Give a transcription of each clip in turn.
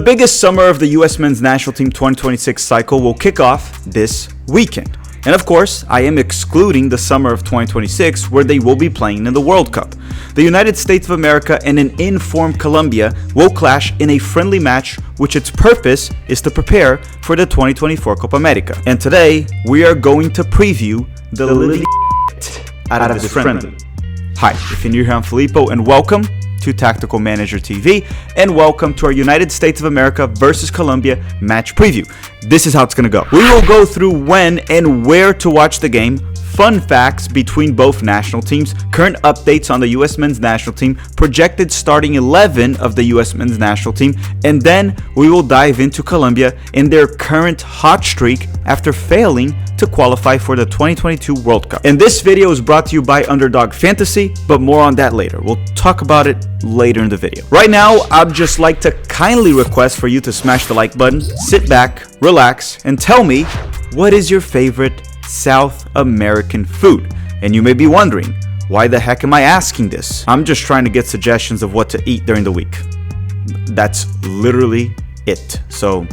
biggest summer of the US Men's National Team 2026 cycle will kick off this weekend. And of course, I am excluding the summer of 2026 where they will be playing in the World Cup. The United States of America and an informed Colombia will clash in a friendly match which its purpose is to prepare for the 2024 Copa America. And today, we are going to preview the living out of this friendly. Hi, if you're new here, I'm Filippo, and welcome to Tactical Manager TV, and welcome to our United States of America versus Colombia match preview. This is how it's going to go. We will go through when and where to watch the game, fun facts between both national teams, current updates on the US Men's National Team, projected starting 11 of the US Men's National Team, and then we will dive into Colombia in their current hot streak after failing to qualify for the 2022 World Cup. And this video is brought to you by Underdog Fantasy, but more on that later. We'll talk about it later in the video. Right now, I'd just like to kindly request for you to smash the like button, sit back, relax, and tell me, what is your favorite South American food? And you may be wondering, why the heck am I asking this? I'm just trying to get suggestions of what to eat during the week. That's literally it. So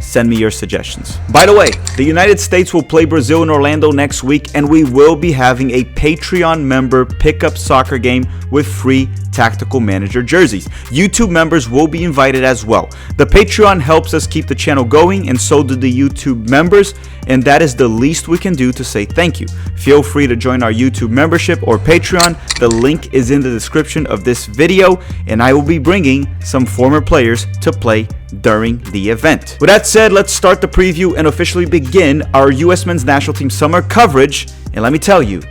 send me your suggestions. By the way, the United States will play Brazil in Orlando next week, and we will be having a Patreon member pickup soccer game with free Tactical Manager jerseys. YouTube members will be invited as well. The Patreon helps us keep the channel going, and so do the YouTube members, and that is the least we can do to say thank you. Feel free to join our YouTube membership or Patreon. The link is in the description of this video, and I will be bringing some former players to play during the event. With that said, let's start the preview and officially begin our US Men's National Team summer coverage. And let me tell you,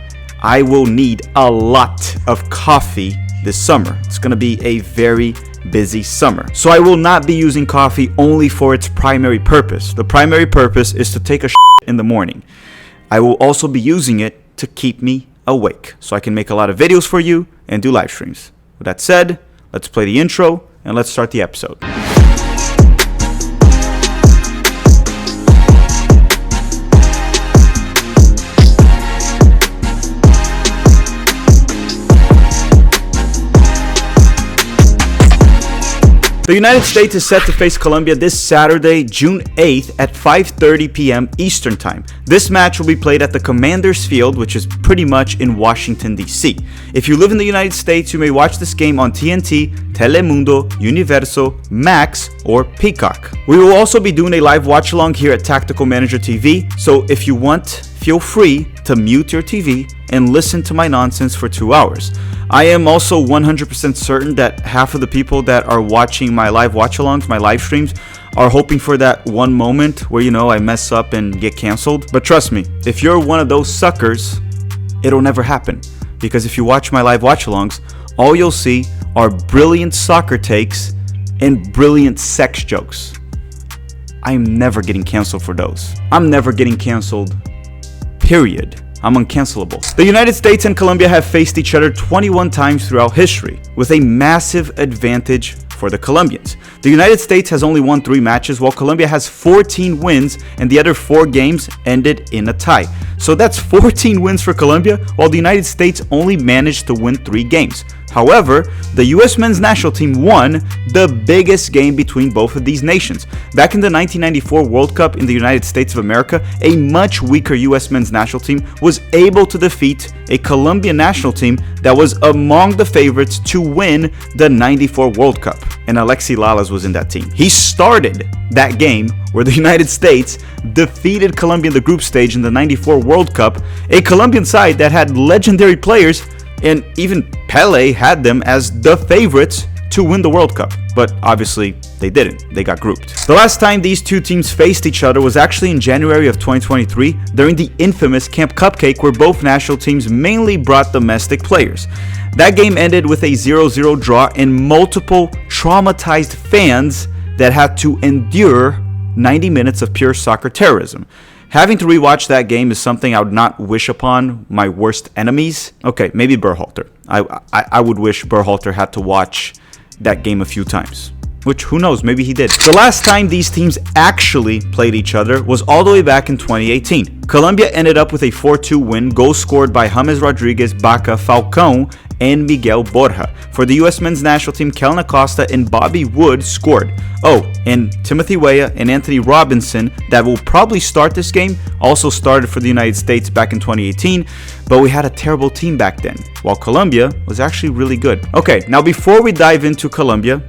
I will need a lot of coffee this summer. It's going to be a very busy summer. So I will not be using coffee only for its primary purpose. The primary purpose is to take a in the morning. I will also be using it to keep me awake so I can make a lot of videos for you and do live streams. With that said, let's play the intro and let's start the episode. The United States is set to face Colombia this Saturday, June 8th at 5:30 p.m. Eastern Time. This match will be played at the Commander's Field, which is pretty much in Washington, D.C. If you live in the United States, you may watch this game on TNT, Telemundo, Universo, Max, or Peacock. We will also be doing a live watch-along here at Tactical Manager TV, so if you want, feel free to mute your TV and listen to my nonsense for 2 hours. I am also 100% certain that half of the people that are watching my live watch-alongs, my live streams, are hoping for that one moment where, I mess up and get canceled. But trust me, if you're one of those suckers, it'll never happen. Because if you watch my live watch-alongs, all you'll see are brilliant soccer takes and brilliant sex jokes. I'm never getting canceled for those. I'm never getting canceled, period. I'm uncancelable. The United States and Colombia have faced each other 21 times throughout history, with a massive advantage for the Colombians. The United States has only won 3 matches, while Colombia has 14 wins, and the other 4 games ended in a tie. So that's 14 wins for Colombia, while the United States only managed to win 3 games. However, the US Men's National Team won the biggest game between both of these nations. Back in the 1994 World Cup in the United States of America, a much weaker US Men's National Team was able to defeat a Colombian national team that was among the favorites to win the 94 World Cup. And Alexi Lalas was in that team. He started that game where the United States defeated Colombia in the group stage in the 94 World Cup, a Colombian side that had legendary players, and even Pele had them as the favorites to win the World Cup. But obviously, they didn't. They got grouped. The last time these two teams faced each other was actually in January of 2023 during the infamous Camp Cupcake, where both national teams mainly brought domestic players. That game ended with a 0-0 draw and multiple traumatized fans that had to endure 90 minutes of pure soccer terrorism. Having to rewatch that game is something I would not wish upon my worst enemies. Okay, maybe Berhalter. I would wish Berhalter had to watch that game a few times. Which, who knows, maybe he did. The last time these teams actually played each other was all the way back in 2018. Colombia ended up with a 4-2 win, goals scored by James Rodriguez, Baca, Falcão, and Miguel Borja. For the U.S. men's national team, Kellen Acosta and Bobby Wood scored. Oh, and Timothy Weah and Anthony Robinson, that will probably start this game, also started for the United States back in 2018, but we had a terrible team back then, while Colombia was actually really good. Okay, now before we dive into Colombia,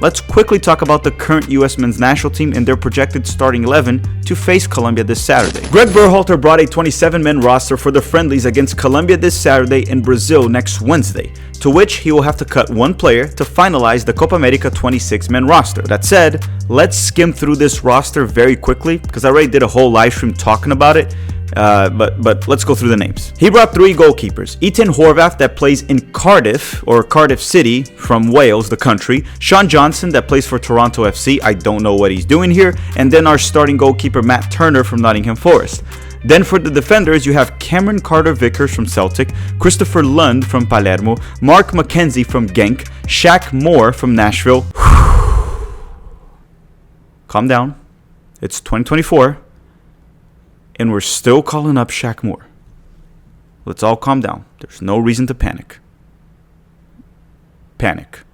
let's quickly talk about the current U.S. men's national team and their projected starting 11 to face Colombia this Saturday. Greg Berhalter brought a 27-man roster for the friendlies against Colombia this Saturday and Brazil next Wednesday, to which he will have to cut one player to finalize the Copa America 26-man roster. That said, let's skim through this roster very quickly because I already did a whole live stream talking about it. But let's go through the names. He brought 3 goalkeepers. Ethan Horvath, that plays in Cardiff, or Cardiff City from Wales, the country. Sean Johnson, that plays for Toronto FC. I don't know what he's doing here. And then our starting goalkeeper, Matt Turner from Nottingham Forest. Then for the defenders, you have Cameron Carter-Vickers from Celtic, Christopher Lund from Palermo, Mark McKenzie from Genk, Shaq Moore from Nashville. Calm down. It's 2024. And we're still calling up Shaq Moore. Let's all calm down. There's no reason to panic. Panic.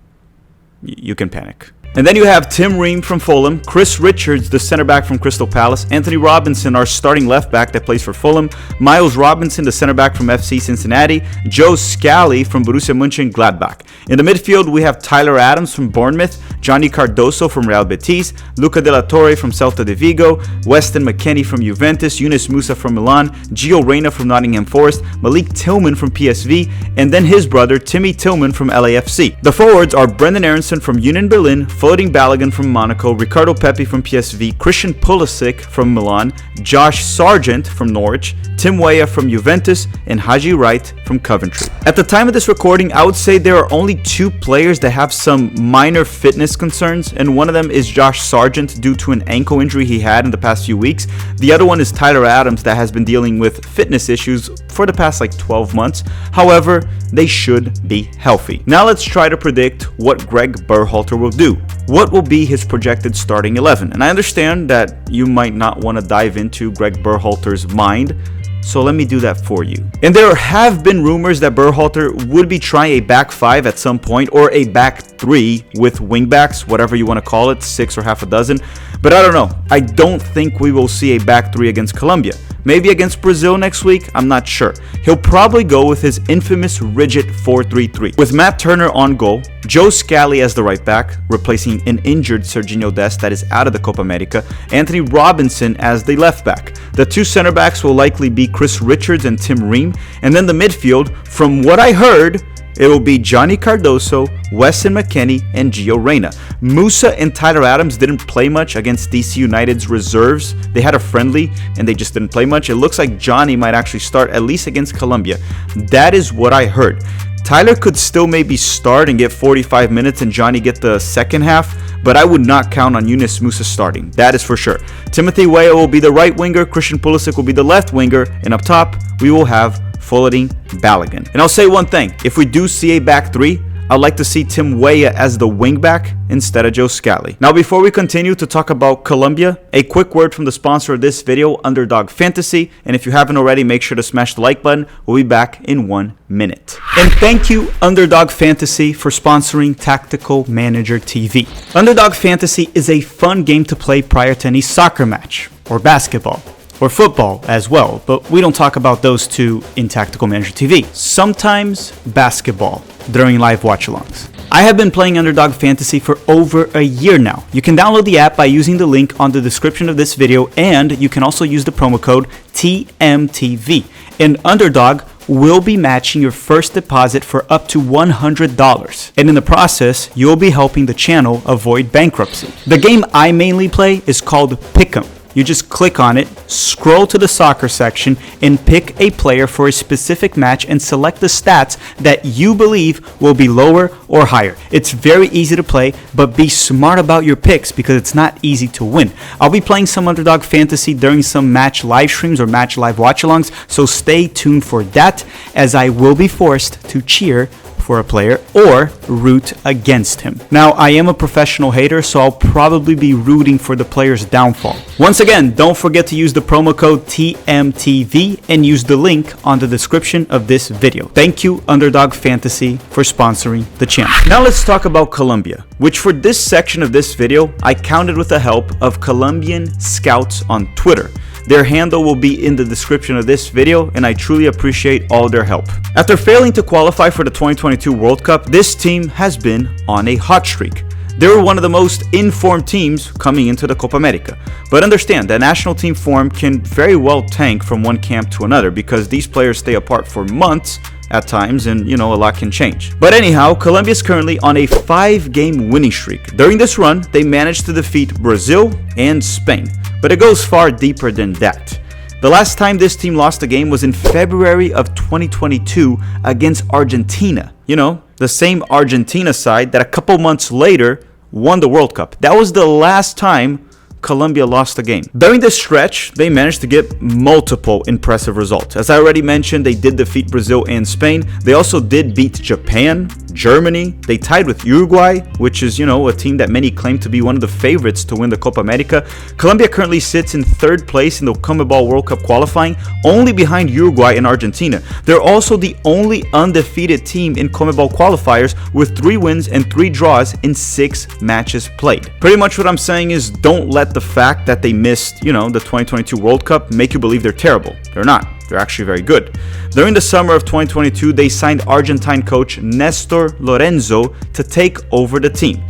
You can panic. And then you have Tim Ream from Fulham, Chris Richards, the center back from Crystal Palace, Anthony Robinson, our starting left back that plays for Fulham, Miles Robinson, the center back from FC Cincinnati, Joe Scally from Borussia Mönchengladbach. In the midfield, we have Tyler Adams from Bournemouth, Johnny Cardoso from Real Betis, Luca De La Torre from Celta de Vigo, Weston McKennie from Juventus, Yunus Musa from Milan, Gio Reyna from Nottingham Forest, Malik Tillman from PSV, and then his brother Timmy Tillman from LAFC. The forwards are Brendan Aronson from Union Berlin, Floating Balogun from Monaco, Ricardo Pepi from PSV, Christian Pulisic from Milan, Josh Sargent from Norwich, Tim Weah from Juventus, and Haji Wright from Coventry. At the time of this recording, I would say there are only 2 players that have some minor fitness concerns, and one of them is Josh Sargent due to an ankle injury he had in the past few weeks. The other one is Tyler Adams that has been dealing with fitness issues for the past 12 months. However, they should be healthy. Now let's try to predict what Greg Berhalter will do. What will be his projected starting 11? And I understand that you might not want to dive into Greg Berhalter's mind, so let me do that for you. And there have been rumors that Berhalter would be trying a back 5 at some point, or a back 3 with wingbacks, whatever you want to call it, 6 or half a dozen. But I don't know. I don't think we will see a back 3 against Colombia. Maybe against Brazil next week, I'm not sure. He'll probably go with his infamous rigid 4-3-3. With Matt Turner on goal, Joe Scally as the right back, replacing an injured Serginho Dest that is out of the Copa America, Anthony Robinson as the left back. The 2 center backs will likely be Chris Richards and Tim Ream, and then the midfield, from what I heard, it will be Johnny Cardoso, Weston McKennie, and Gio Reyna. Musa and Tyler Adams didn't play much against DC United's reserves. They had a friendly, and they just didn't play much. It looks like Johnny might actually start, at least against Colombia. That is what I heard. Tyler could still maybe start and get 45 minutes and Johnny get the second half, but I would not count on Yunus Musa starting. That is for sure. Timothy Weah will be the right winger, Christian Pulisic will be the left winger, and up top, we will have Floating Balogun. And I'll say one thing, if we do see a back 3, I'd like to see Tim Weah as the wingback instead of Joe Scally. Now, before we continue to talk about Colombia, a quick word from the sponsor of this video, Underdog Fantasy. And if you haven't already, make sure to smash the like button. We'll be back in 1 minute. And thank you, Underdog Fantasy, for sponsoring Tactical Manager TV. Underdog Fantasy is a fun game to play prior to any soccer match, or basketball, or football as well, but we don't talk about those 2 in Tactical Manager TV. Sometimes basketball during live watch-alongs. I have been playing Underdog Fantasy for over a year now. You can download the app by using the link on the description of this video, and you can also use the promo code TMTV. And Underdog will be matching your first deposit for up to $100. And in the process, you will be helping the channel avoid bankruptcy. The game I mainly play is called Pick'em. You just click on it, scroll to the soccer section, and pick a player for a specific match and select the stats that you believe will be lower or higher. It's very easy to play, but be smart about your picks because it's not easy to win. I'll be playing some Underdog Fantasy during some match live streams or match live watch-alongs, so stay tuned for that, as I will be forced to cheer for for a player or root against him. Now, I am a professional hater, so I'll probably be rooting for the player's downfall. Once again, don't forget to use the promo code TMTV and use the link on the description of this video. Thank you, Underdog Fantasy, for sponsoring the channel. Now let's talk about Colombia, which for this section of this video, I counted with the help of Colombian scouts on Twitter. Their handle will be in the description of this video, and I truly appreciate all their help. After failing to qualify for the 2022 World Cup, this team has been on a hot streak. They were one of the most informed teams coming into the Copa America. But understand that national team form can very well tank from one camp to another because these players stay apart for months at times, and a lot can change. But anyhow, Colombia is currently on a 5-game winning streak. During this run, they managed to defeat Brazil and Spain, but it goes far deeper than that. The last time this team lost a game was in February of 2022 against Argentina. The same Argentina side that a couple months later won the World Cup. That was the last time Colombia lost a game. During this stretch, they managed to get multiple impressive results. As I already mentioned, they did defeat Brazil and Spain. They also did beat Japan, Germany. They tied with Uruguay, which is, a team that many claim to be one of the favorites to win the Copa America. Colombia currently sits in 3rd place in the CONMEBOL World Cup qualifying, only behind Uruguay and Argentina. They're also the only undefeated team in CONMEBOL qualifiers with 3 wins and 3 draws in 6 matches played. Pretty much what I'm saying is don't let the fact that they missed, the 2022 World Cup make you believe they're terrible. They're not. They're actually very good. During the summer of 2022, they signed Argentine coach Nestor Lorenzo to take over the team.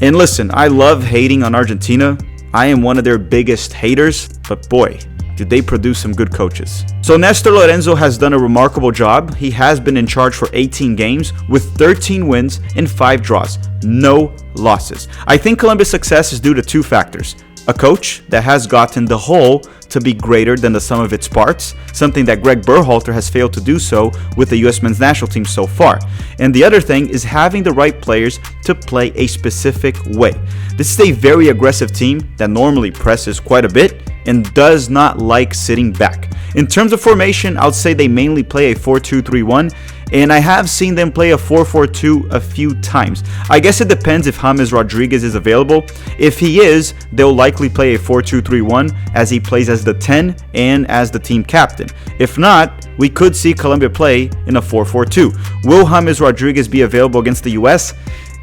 And listen, I love hating on Argentina. I am one of their biggest haters, but boy, do they produce some good coaches. So Nestor Lorenzo has done a remarkable job. He has been in charge for 18 games with 13 wins and 5 draws, no losses. I think Colombia's success is due to 2 factors. A coach that has gotten the whole to be greater than the sum of its parts, something that Greg Berhalter has failed to do so with the US men's national team so far. And the other thing is having the right players to play a specific way. This is a very aggressive team that normally presses quite a bit and does not like sitting back. In terms of formation, I would say they mainly play a 4-2-3-1, and I have seen them play a 4-4-2 a few times. I guess it depends if James Rodriguez is available. If he is, they'll likely play a 4-2-3-1 as he plays as the 10 and as the team captain. If not, we could see Colombia play in a 4-4-2. Will James Rodriguez be available against the US?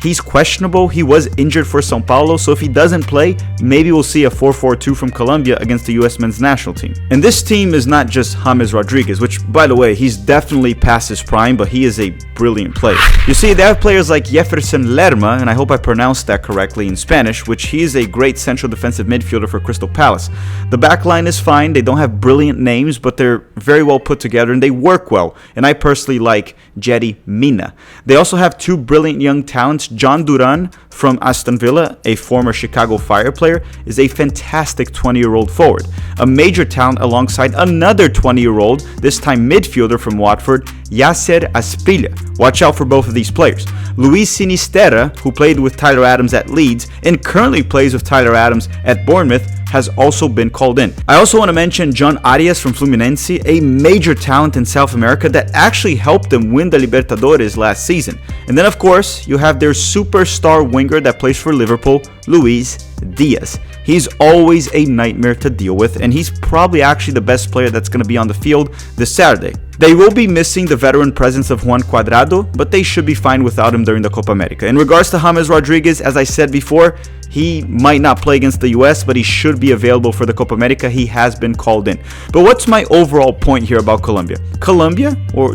He's questionable. He was injured for São Paulo, so if he doesn't play, maybe we'll see a 4-4-2 from Colombia against the US men's national team. And this team is not just James Rodriguez, which, by the way, he's definitely past his prime, but he is a brilliant player. You see, they have players like Jefferson Lerma, and I hope I pronounced that correctly in Spanish, which he is a great central defensive midfielder for Crystal Palace. The back line is fine. They don't have brilliant names, but they're very well put together, and they work well. And I personally like Jerry Mina. They also have 2 brilliant young talents. John Duran from Aston Villa, a former Chicago Fire player, is a fantastic 20-year-old forward. A major talent alongside another 20-year-old, this time midfielder from Watford, Yasser Aspilla. Watch out for both of these players. Luis Sinisterra, who played with Tyler Adams at Leeds and currently plays with Tyler Adams at Bournemouth, has also been called in. I also want to mention John Arias from Fluminense, a major talent in South America that actually helped them win the Libertadores last season. And then, of course, you have their superstar winger that plays for Liverpool, Luis Diaz. He's always a nightmare to deal with, and he's probably actually the best player that's going to be on the field this Saturday. They will be missing the veteran presence of Juan Cuadrado, but they should be fine without him during the Copa America. In regards to James Rodriguez, as I said before, he might not play against the US, but he should be available for the Copa America. He has been called in. But what's my overall point here about Colombia?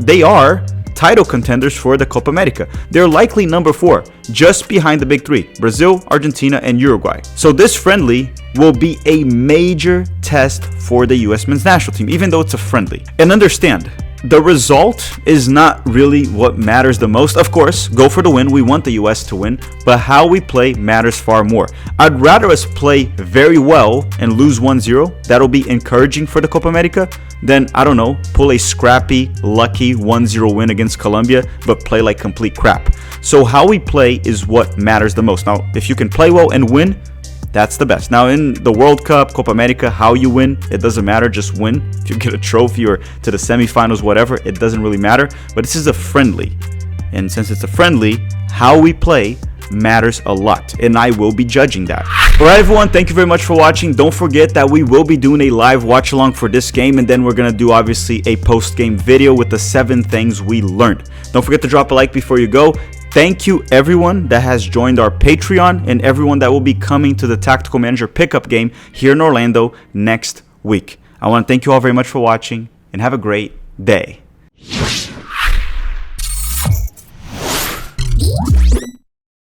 They are title contenders for the Copa America. They're likely number 4, just behind the big 3, Brazil, Argentina, and Uruguay. So this friendly will be a major test for the US men's national team, even though it's a friendly. And understand, the result is not really what matters the most. Of course, go for the win. We want the US to win, but how we play matters far more. I'd rather us play very well and lose 1-0. That'll be encouraging for the Copa America. Then, I don't know, pull a scrappy, lucky 1-0 win against Colombia, but play like complete crap. So how we play is what matters the most. Now, if you can play well and win, that's the best. Now, in the World Cup, Copa America, how you win, it doesn't matter. Just win. If you get a trophy or to the semifinals, whatever, it doesn't really matter. But this is a friendly. And since it's a friendly, how we play matters a lot, and I will be judging that. Alright everyone, thank you very much for watching. Don't forget that we will be doing a live watch along for this game, and then we're gonna do obviously a post-game video with the 7 things we learned. Don't forget to drop a like before you go. Thank you everyone that has joined our Patreon and everyone that will be coming to the Tactical Manager pickup game here in Orlando next week. I want to thank you all very much for watching, and have a great day.